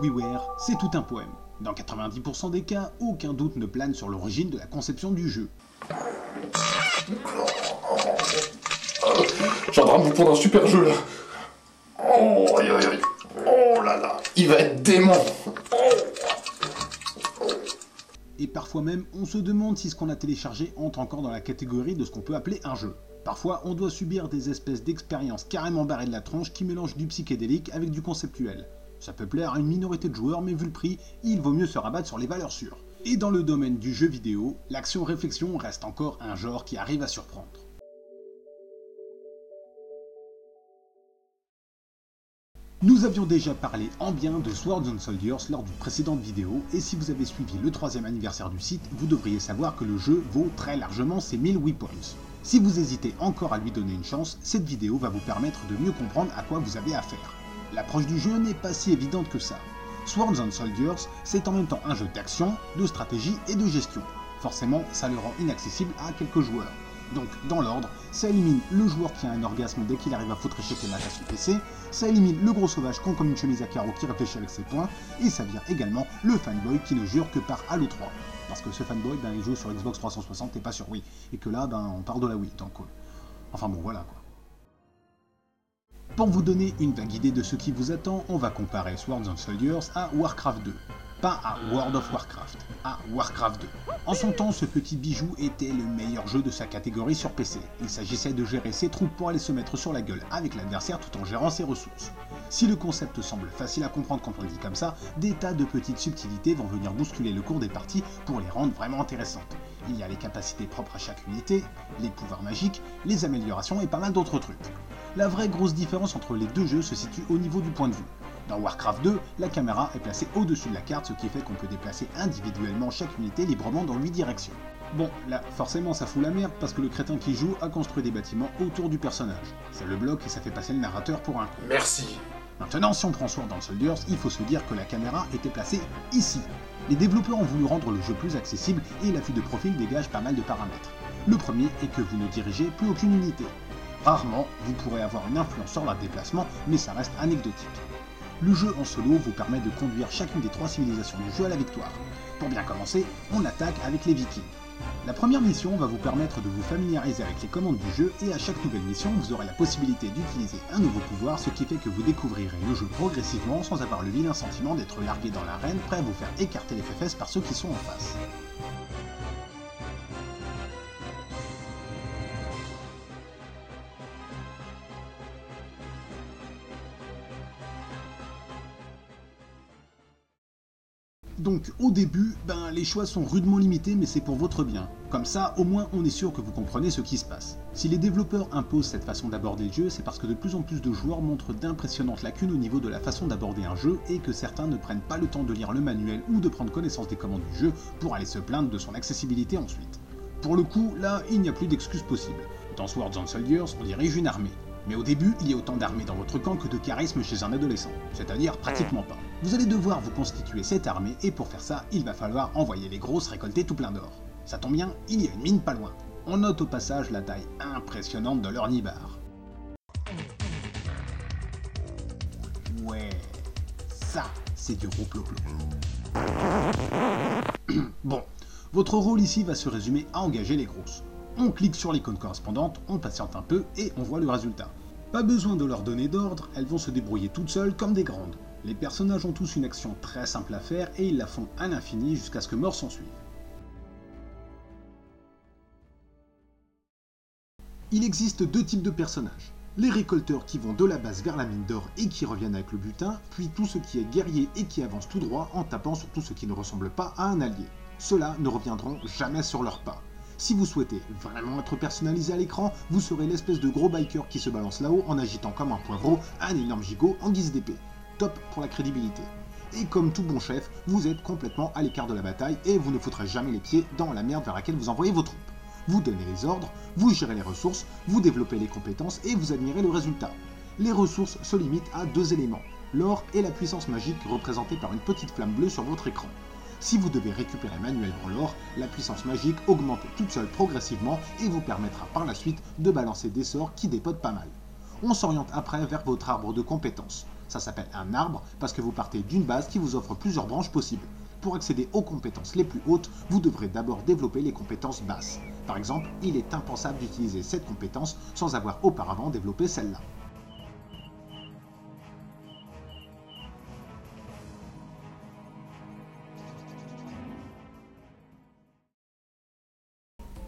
WiiWare, c'est tout un poème. Dans 90% des cas, aucun doute ne plane sur l'origine de la conception du jeu. J'ai en train de vous prendre un super jeu là. Oh, aïe, aïe, aïe. Oh là là, il va être dément. Et parfois même, on se demande si ce qu'on a téléchargé entre encore dans la catégorie de ce qu'on peut appeler un jeu. Parfois, on doit subir des espèces d'expériences carrément barrées de la tronche qui mélangent du psychédélique avec du conceptuel. Ça peut plaire à une minorité de joueurs, mais vu le prix, il vaut mieux se rabattre sur les valeurs sûres. Et dans le domaine du jeu vidéo, l'action-réflexion reste encore un genre qui arrive à surprendre. Nous avions déjà parlé en bien de Swords and Soldiers lors d'une précédente vidéo, et si vous avez suivi le 3e anniversaire du site, vous devriez savoir que le jeu vaut très largement ses 1000 Wii Points. Si vous hésitez encore à lui donner une chance, cette vidéo va vous permettre de mieux comprendre à quoi vous avez affaire. L'approche du jeu n'est pas si évidente que ça. Swords and Soldiers, c'est en même temps un jeu d'action, de stratégie et de gestion. Forcément, ça le rend inaccessible à quelques joueurs. Donc, dans l'ordre, ça élimine le joueur qui a un orgasme dès qu'il arrive à foutre échec les matchs à son PC, ça élimine le gros sauvage con comme une chemise à carreaux qui réfléchit avec ses poings, et ça vire également le fanboy qui ne jure que par Halo 3. Parce que ce fanboy, il joue sur Xbox 360 et pas sur Wii. Et que là, on parle de la Wii, donc enfin bon, voilà quoi. Pour vous donner une vague idée de ce qui vous attend, on va comparer Swords and Soldiers à Warcraft 2. Pas à World of Warcraft, à Warcraft 2. En son temps, ce petit bijou était le meilleur jeu de sa catégorie sur PC. Il s'agissait de gérer ses troupes pour aller se mettre sur la gueule avec l'adversaire tout en gérant ses ressources. Si le concept semble facile à comprendre quand on le dit comme ça, des tas de petites subtilités vont venir bousculer le cours des parties pour les rendre vraiment intéressantes. Il y a les capacités propres à chaque unité, les pouvoirs magiques, les améliorations et pas mal d'autres trucs. La vraie grosse différence entre les deux jeux se situe au niveau du point de vue. Dans Warcraft 2, la caméra est placée au-dessus de la carte, ce qui fait qu'on peut déplacer individuellement chaque unité librement dans 8 directions. Bon, là, forcément ça fout la merde parce que le crétin qui joue a construit des bâtiments autour du personnage. Ça le bloque et ça fait passer le narrateur pour un con. Merci. Maintenant, si on prend Swords and Soldiers, il faut se dire que la caméra était placée ici. Les développeurs ont voulu rendre le jeu plus accessible et la vue de profil dégage pas mal de paramètres. Le premier est que vous ne dirigez plus aucune unité. Rarement, vous pourrez avoir une influence sur leur déplacement, mais ça reste anecdotique. Le jeu en solo vous permet de conduire chacune des 3 civilisations du jeu à la victoire. Pour bien commencer, on attaque avec les Vikings. La première mission va vous permettre de vous familiariser avec les commandes du jeu et à chaque nouvelle mission, vous aurez la possibilité d'utiliser un nouveau pouvoir, ce qui fait que vous découvrirez le jeu progressivement sans avoir le vilain sentiment d'être largué dans l'arène, prêt à vous faire écarter les fesses par ceux qui sont en face. Donc au début, les choix sont rudement limités mais c'est pour votre bien. Comme ça, au moins on est sûr que vous comprenez ce qui se passe. Si les développeurs imposent cette façon d'aborder le jeu, c'est parce que de plus en plus de joueurs montrent d'impressionnantes lacunes au niveau de la façon d'aborder un jeu et que certains ne prennent pas le temps de lire le manuel ou de prendre connaissance des commandes du jeu pour aller se plaindre de son accessibilité ensuite. Pour le coup, là, il n'y a plus d'excuses possibles. Dans Swords and Soldiers, on dirige une armée. Mais au début, il y a autant d'armées dans votre camp que de charisme chez un adolescent, c'est-à-dire pratiquement pas. Vous allez devoir vous constituer cette armée et pour faire ça, il va falloir envoyer les grosses récolter tout plein d'or. Ça tombe bien, il y a une mine pas loin. On note au passage la taille impressionnante de leur nibar. Ouais, ça, c'est du gros plo-plo. Bon, votre rôle ici va se résumer à engager les grosses. On clique sur l'icône correspondante, on patiente un peu et on voit le résultat. Pas besoin de leur donner d'ordre, elles vont se débrouiller toutes seules comme des grandes. Les personnages ont tous une action très simple à faire et ils la font à l'infini jusqu'à ce que mort s'ensuive. Il existe 2 types de personnages. Les récolteurs qui vont de la base vers la mine d'or et qui reviennent avec le butin, puis tout ce qui est guerrier et qui avance tout droit en tapant sur tout ce qui ne ressemble pas à un allié. Ceux-là ne reviendront jamais sur leurs pas. Si vous souhaitez vraiment être personnalisé à l'écran, vous serez l'espèce de gros biker qui se balance là-haut en agitant comme un poivreau un énorme gigot en guise d'épée. Top pour la crédibilité. Et comme tout bon chef, vous êtes complètement à l'écart de la bataille et vous ne foutrez jamais les pieds dans la merde vers laquelle vous envoyez vos troupes. Vous donnez les ordres, vous gérez les ressources, vous développez les compétences et vous admirez le résultat. Les ressources se limitent à 2 éléments, l'or et la puissance magique représentée par une petite flamme bleue sur votre écran. Si vous devez récupérer manuellement l'or, la puissance magique augmente toute seule progressivement et vous permettra par la suite de balancer des sorts qui dépotent pas mal. On s'oriente après vers votre arbre de compétences. Ça s'appelle un arbre parce que vous partez d'une base qui vous offre plusieurs branches possibles. Pour accéder aux compétences les plus hautes, vous devrez d'abord développer les compétences basses. Par exemple, il est impensable d'utiliser cette compétence sans avoir auparavant développé celle-là.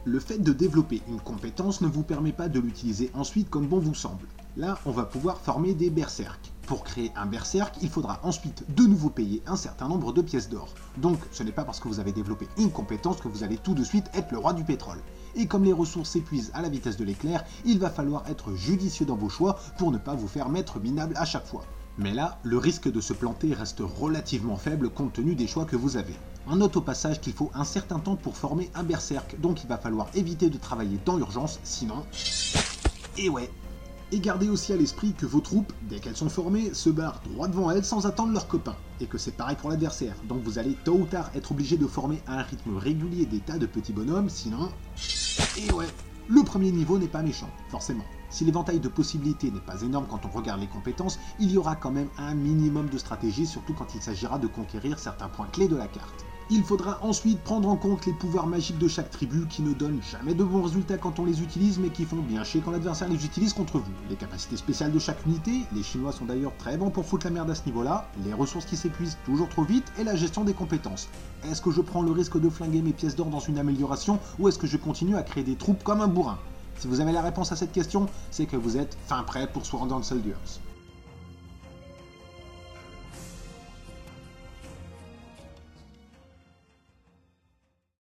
Le fait de développer une compétence ne vous permet pas de l'utiliser ensuite comme bon vous semble. Là, on va pouvoir former des berserks. Pour créer un berserk, il faudra ensuite de nouveau payer un certain nombre de pièces d'or. Donc, ce n'est pas parce que vous avez développé une compétence que vous allez tout de suite être le roi du pétrole. Et comme les ressources s'épuisent à la vitesse de l'éclair, il va falloir être judicieux dans vos choix pour ne pas vous faire mettre minable à chaque fois. Mais là, le risque de se planter reste relativement faible compte tenu des choix que vous avez. On note au passage qu'il faut un certain temps pour former un berserk, donc il va falloir éviter de travailler dans l'urgence, sinon... Et ouais. Et gardez aussi à l'esprit que vos troupes, dès qu'elles sont formées, se barrent droit devant elles sans attendre leurs copains. Et que c'est pareil pour l'adversaire, donc vous allez tôt ou tard être obligé de former à un rythme régulier des tas de petits bonhommes, sinon... Et ouais. Le premier niveau n'est pas méchant, forcément. Si l'éventail de possibilités n'est pas énorme quand on regarde les compétences, il y aura quand même un minimum de stratégie, surtout quand il s'agira de conquérir certains points clés de la carte. Il faudra ensuite prendre en compte les pouvoirs magiques de chaque tribu qui ne donnent jamais de bons résultats quand on les utilise mais qui font bien chier quand l'adversaire les utilise contre vous. Les capacités spéciales de chaque unité, les Chinois sont d'ailleurs très bons pour foutre la merde à ce niveau-là, les ressources qui s'épuisent toujours trop vite et la gestion des compétences. Est-ce que je prends le risque de flinguer mes pièces d'or dans une amélioration ou est-ce que je continue à créer des troupes comme un bourrin? Si vous avez la réponse à cette question, c'est que vous êtes fin prêt pour Swords and Soldiers.